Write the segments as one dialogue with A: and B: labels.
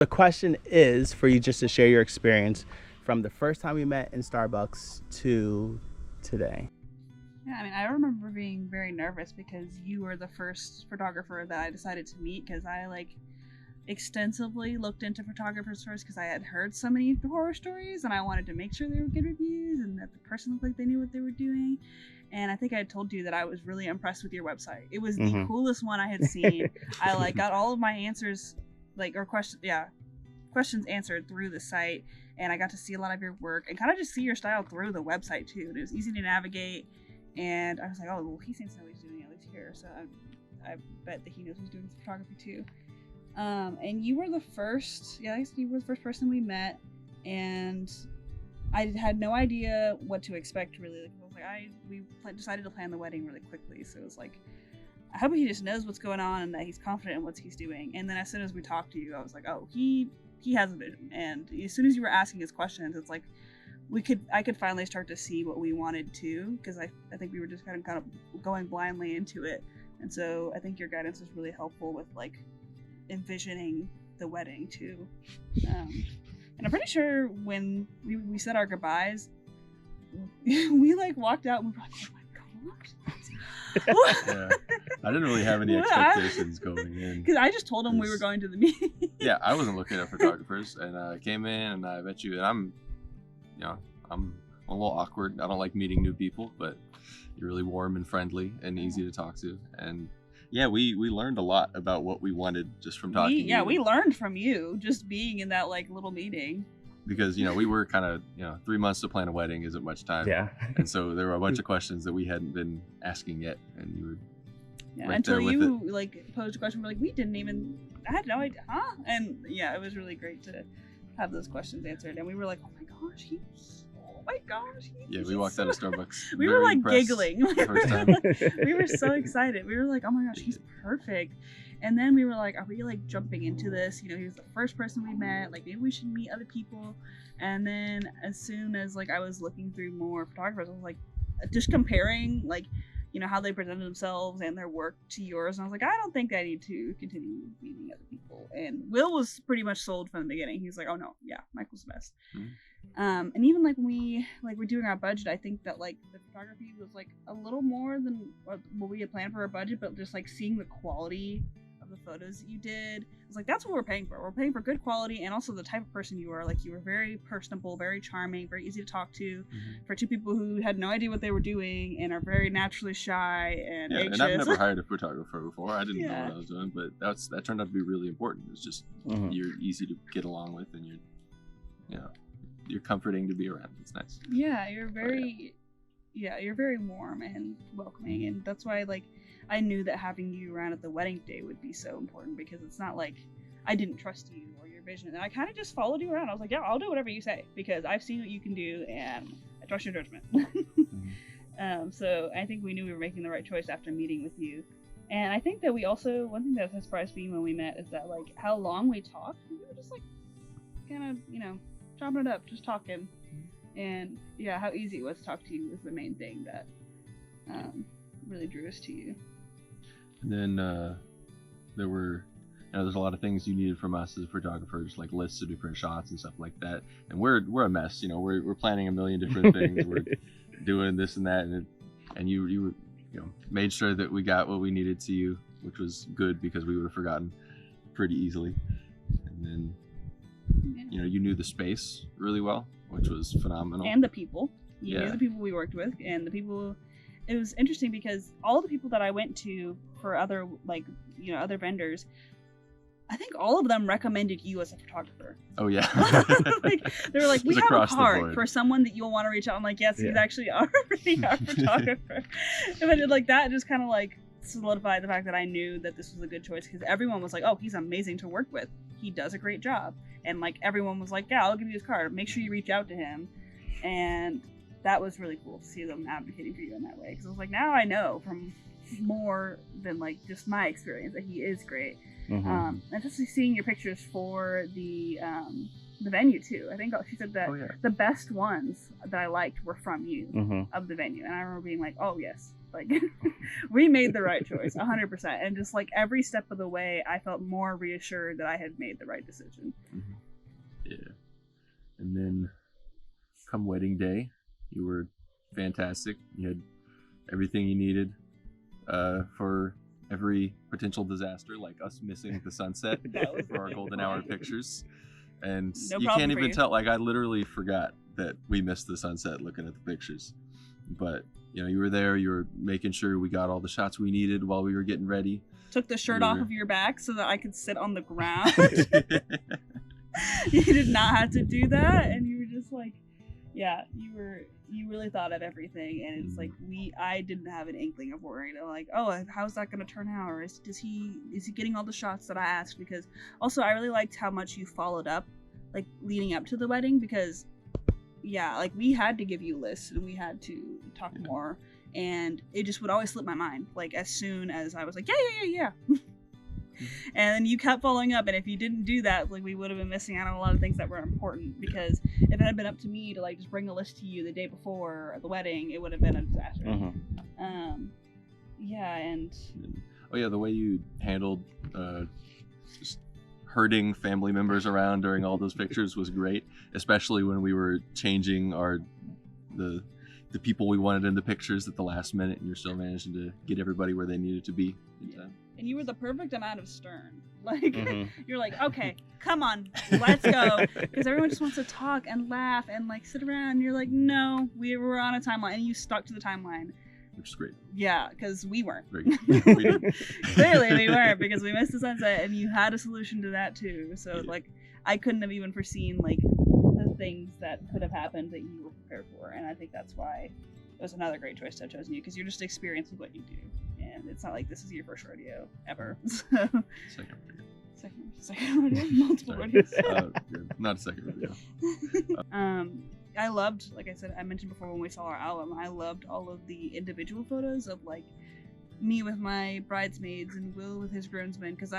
A: The question is for you just to share your experience from the first time we met in Starbucks to today.
B: Yeah, I mean, I remember being very nervous because you were the first photographer that I decided to meet, because I extensively looked into photographers first because I had heard so many horror stories and I wanted to make sure they were good reviews and that the person looked like they knew what they were doing. And I think I had told you that I was really impressed with your website. It was the coolest one I had seen. I got all of my answers, questions answered through the site, and I got to see a lot of your work and kind of just see your style through the website too. And it was easy to navigate, and I was like, oh, well, he seems to know what he's doing, at least here, so I bet that he knows he's doing photography too. And you were the first, you were the first person we met, and I had no idea what to expect really. We decided to plan the wedding really quickly, so it was like, I hope he just knows what's going on and that he's confident in what he's doing. And then as soon as we talked to you, I was like, oh, he has a vision. And as soon as you were asking his questions, it's like I could finally start to see what we wanted to, because I think we were just kind of going blindly into it. And so I think your guidance was really helpful with envisioning the wedding too. And I'm pretty sure when we said our goodbyes, we walked out and we were like, oh my gosh.
C: Yeah, I didn't really have any expectations going in,
B: because I just told him we were going to the meeting.
C: Yeah, I wasn't looking at photographers, and I came in and I met you, and I'm a little awkward. I don't like meeting new people, but you're really warm and friendly and easy to talk to. And yeah, we learned a lot about what we wanted just from talking to you.
B: Yeah, we learned from you just being in that little meeting.
C: Because, we were kind of, 3 months to plan a wedding isn't much time.
A: Yeah.
C: And so there were a bunch of questions that we hadn't been asking yet. And you were right
B: until
C: there with
B: you posed a question. We're I had no idea, huh? And yeah, it was really great to have those questions answered. And we were like, oh my gosh.
C: Yeah, we walked out of Starbucks.
B: We were giggling.
C: The first time.
B: We were so excited. We were like, oh my gosh, he's perfect. And then we were like, are we jumping into this? He was the first person we met. Maybe we should meet other people. And then as soon as I was looking through more photographers, I was just comparing how they presented themselves and their work to yours. And I was like, I don't think I need to continue meeting other people. And Will was pretty much sold from the beginning. He's like, oh no, yeah, Michael's the best. Mm-hmm. And even when we we're doing our budget, I think that the photography was a little more than what we had planned for our budget, but just seeing the quality the photos that you did, it's that's what we're paying for. We're paying for good quality, and also the type of person you are. You were very personable, very charming, very easy to talk to, for two people who had no idea what they were doing and are very naturally shy and anxious.
C: And I've never hired a photographer before. I didn't know what I was doing, but that turned out to be really important. It's just you're easy to get along with, and you're comforting to be around. It's nice.
B: Yeah, you're very you're very warm and welcoming, and that's why I knew that having you around at the wedding day would be so important, because it's not I didn't trust you or your vision, and I kind of just followed you around. I was like, yeah, I'll do whatever you say, because I've seen what you can do and I trust your judgment. So I think we knew we were making the right choice after meeting with you. And I think that we also, one thing that has surprised me when we met is that how long we talked. We were just kind of chopping it up, just talking. And yeah, how easy it was to talk to you was the main thing that really drew us to you.
C: And then there were, there's a lot of things you needed from us as photographers, lists of different shots and stuff like that. And we're a mess, we're planning a million different things. We're doing this and that, and you made sure that we got what we needed to you, which was good, because we would have forgotten pretty easily. And then you knew the space really well, which was phenomenal.
B: And the people. You knew the people we worked with, and the people. It was interesting because all the people that I went to for other other vendors, I think all of them recommended you as a photographer.
C: Oh yeah.
B: They were like, we have a card for someone that you'll want to reach out. I'm like, yes, he's actually already our photographer. And I did that, and just kind of solidified the fact that I knew that this was a good choice, because everyone was like, oh, he's amazing to work with. He does a great job. And everyone was like, yeah, I'll give you his card. Make sure you reach out to him. And that was really cool to see them advocating for you in that way, because I was like, now I know from more than just my experience that he is great. And just seeing your pictures for the venue too. I think she said that the best ones that I liked were from you of the venue, and I remember being like, oh yes, we made the right choice 100%. And just every step of the way, I felt more reassured that I had made the right decision.
C: And then come wedding day, you were fantastic. You had everything you needed for every potential disaster, like us missing the sunset for our golden hour pictures. And
B: No
C: you
B: problem
C: can't
B: for
C: even
B: you.
C: tell, like I literally forgot that we missed the sunset looking at the pictures. But you know, you were there, you were making sure we got all the shots we needed while we were getting ready.
B: Took the shirt
C: You
B: off
C: were-
B: of your back so that I could sit on the ground. You did not have to do that, and you were just like, yeah, you really thought of everything, and it's like I didn't have an inkling of worrying. I'm like, oh, how's that gonna turn out, or is he getting all the shots that I asked? Because also I really liked how much you followed up, like leading up to the wedding, because yeah, like we had to give you lists and we had to talk more, and it just would always slip my mind, like as soon as I was like, yeah. And then you kept following up, and if you didn't do that, like we would have been missing out on a lot of things that were important, because if it had been up to me to like just bring a list to you the day before the wedding, it would have been a disaster. Yeah, and
C: oh yeah, the way you handled just herding family members around during all those pictures was great, especially when we were changing the people we wanted in the pictures at the last minute, and you're still managing to get everybody where they needed to be in time.
B: And you were the perfect amount of stern. Like, you're like, okay, come on, let's go. Because everyone just wants to talk and laugh and, like, sit around. And you're like, no, we were on a timeline. And you stuck to the timeline.
C: Which is great.
B: Yeah, because we weren't.
C: Very good. We did.
B: Clearly, we weren't, because we missed the sunset. And you had a solution to that, too. So,
C: Yeah.
B: like, I couldn't have even foreseen, like, the things that could have happened that you were prepared for. And I think that's why it was another great choice to have chosen you, because you're just experiencing what you do. And it's not like this is your first rodeo ever. So. Second rodeo? Multiple
C: Sorry.
B: rodeos.
C: Not a second rodeo.
B: I loved, like I said, I mentioned before when we saw our album, I loved all of the individual photos of like me with my bridesmaids and Will with his groomsmen, because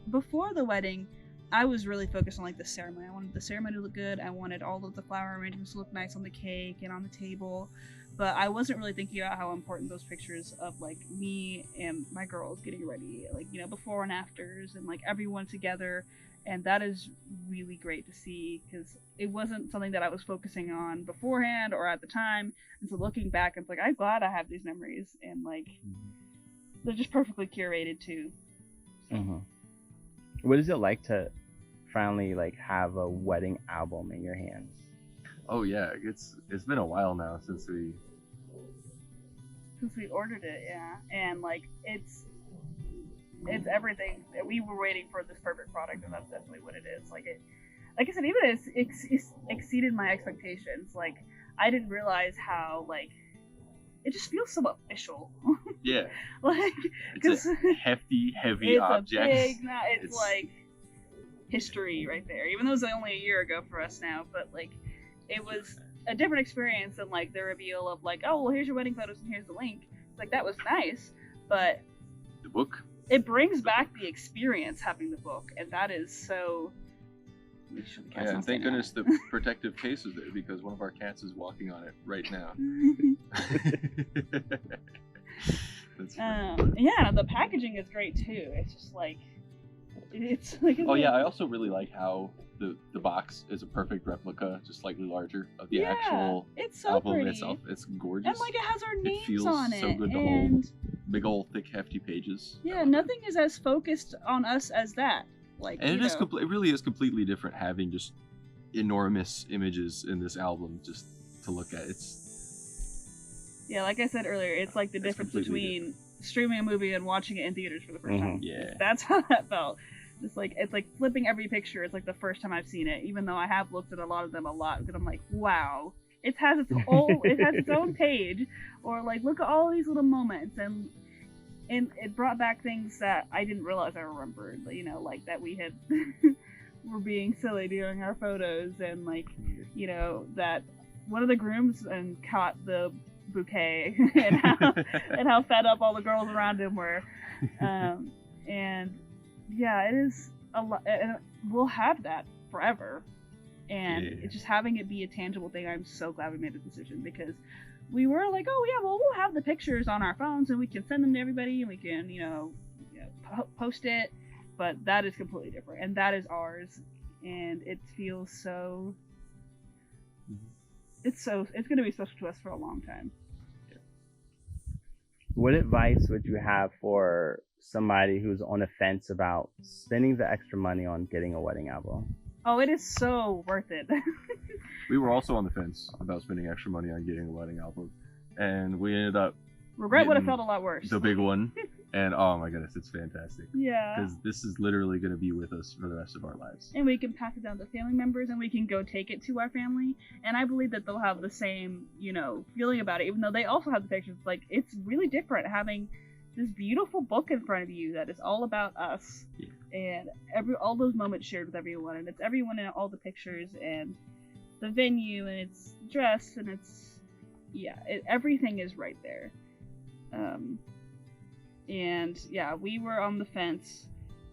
B: before the wedding, I was really focused on like the ceremony. I wanted the ceremony to look good. I wanted all of the flower arrangements to look nice on the cake and on the table. But I wasn't really thinking about how important those pictures of like me and my girls getting ready, like, you know, before and afters, and like everyone together. And that is really great to see, because it wasn't something that I was focusing on beforehand or at the time. And so looking back, it's like, I'm glad I have these memories, and like they're just perfectly curated too. So.
A: What is it like to finally like have a wedding album in your hands?
C: Oh yeah, it's been a while now since we
B: ordered it, yeah, and like it's everything. We were waiting for this perfect product, and that's definitely what it is. Like I said, even it's exceeded my expectations. Like I didn't realize how like it just feels so official.
C: Yeah.
B: Like
C: It's a hefty, heavy
B: it's
C: object.
B: a big, it's like history right there. Even though it was only a year ago for us now, but like it was a different experience than like the reveal of like, oh well, here's your wedding photos and here's the link. Like that was nice, but
C: The book.
B: it brings back the experience having the book, and that is so.
C: Yeah, and thank goodness the protective case is there, because one of our cats is walking on it right now. That's funny.
B: Yeah, the packaging is great too. It's just like it's like.
C: Oh yeah, I also really like how the box is a perfect replica, just slightly larger, of the actual
B: it's so
C: album
B: pretty.
C: itself. It's gorgeous.
B: And like it has our names
C: feels
B: on it.
C: so good to
B: and
C: hold. Big old thick hefty pages.
B: yeah, nothing is as focused on us as that. Like,
C: And
B: you
C: it is
B: know.
C: it really is completely different having just enormous images in this album just to look at. It's
B: Yeah, like I said earlier, it's like the
C: It's
B: difference
C: completely
B: between streaming a movie and watching it in theaters for the first time.
C: yeah.
B: That's how that felt. It's like flipping every picture. It's like the first time I've seen it, even though I have looked at a lot of them a lot, because I'm like, wow, it has its own page, or like look at all these little moments, and it brought back things that I didn't realize I remembered. You know, like that we had were being silly during our photos, and like, you know, that one of the grooms and caught the bouquet and how fed up all the girls around him were, and yeah, it is a lot, and we'll have that forever. And it's just having it be a tangible thing. I'm so glad we made the decision, because we were like, oh yeah, well we'll have the pictures on our phones and we can send them to everybody and we can, post it, but that is completely different, and that is ours, and it feels so It's going to be special to us for a long time.
A: What advice would you have for somebody who's on the fence about spending the extra money on getting a wedding album?
B: Oh, it is so worth it.
C: We were also on the fence about spending extra money on getting a wedding album, and we ended up
B: Regret would have felt a lot worse.
C: the big one, and oh my goodness, it's fantastic.
B: Yeah.
C: Because this is literally going to be with us for the rest of our lives.
B: And we can pass it down to family members, and we can go take it to our family. And I believe that they'll have the same, feeling about it, even though they also have the pictures. Like, it's really different having this beautiful book in front of you that is all about us. Yeah. And all those moments shared with everyone. And it's everyone in all the pictures, and the venue, and it's dress, and it's, everything is right there. And yeah, we were on the fence,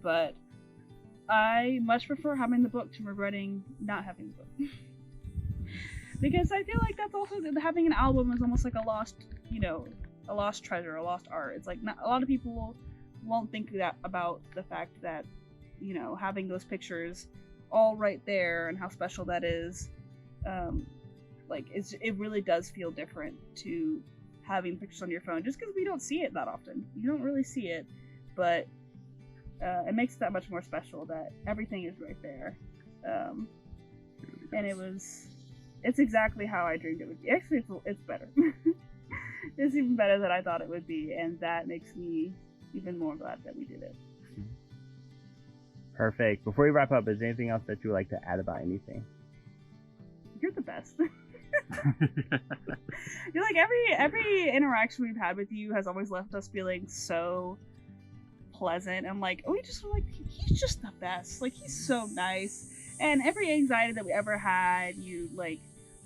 B: but I much prefer having the book to regretting not having the book. Because I feel like that's also, having an album is almost like a lost treasure, a lost art. It's like, not a lot of people won't think that about the fact that, having those pictures all right there and how special that is. It really does feel different to having pictures on your phone, just because we don't see it that often. You don't really see it, but it makes it that much more special that everything is right there. And it's exactly how I dreamed it would be. Actually, it's better. It's even better than I thought it would be, and that makes me even more glad that we did it.
A: Perfect. Before we wrap up, is there anything else that you would like to add about anything?
B: You're the best. You're like, every interaction we've had with you has always left us feeling so pleasant, and like, he's just the best. Like, he's so nice. And every anxiety that we ever had, you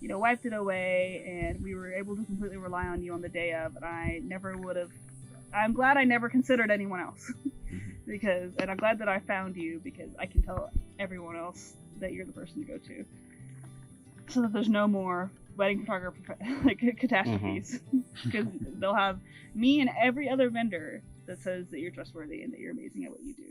B: wiped it away, and we were able to completely rely on you on the day of. And I'm glad I never considered anyone else. And I'm glad that I found you, because I can tell everyone else that you're the person to go to, so that there's no more wedding photographer catastrophes. Because they'll have me and every other vendor that says that you're trustworthy and that you're amazing at what you do.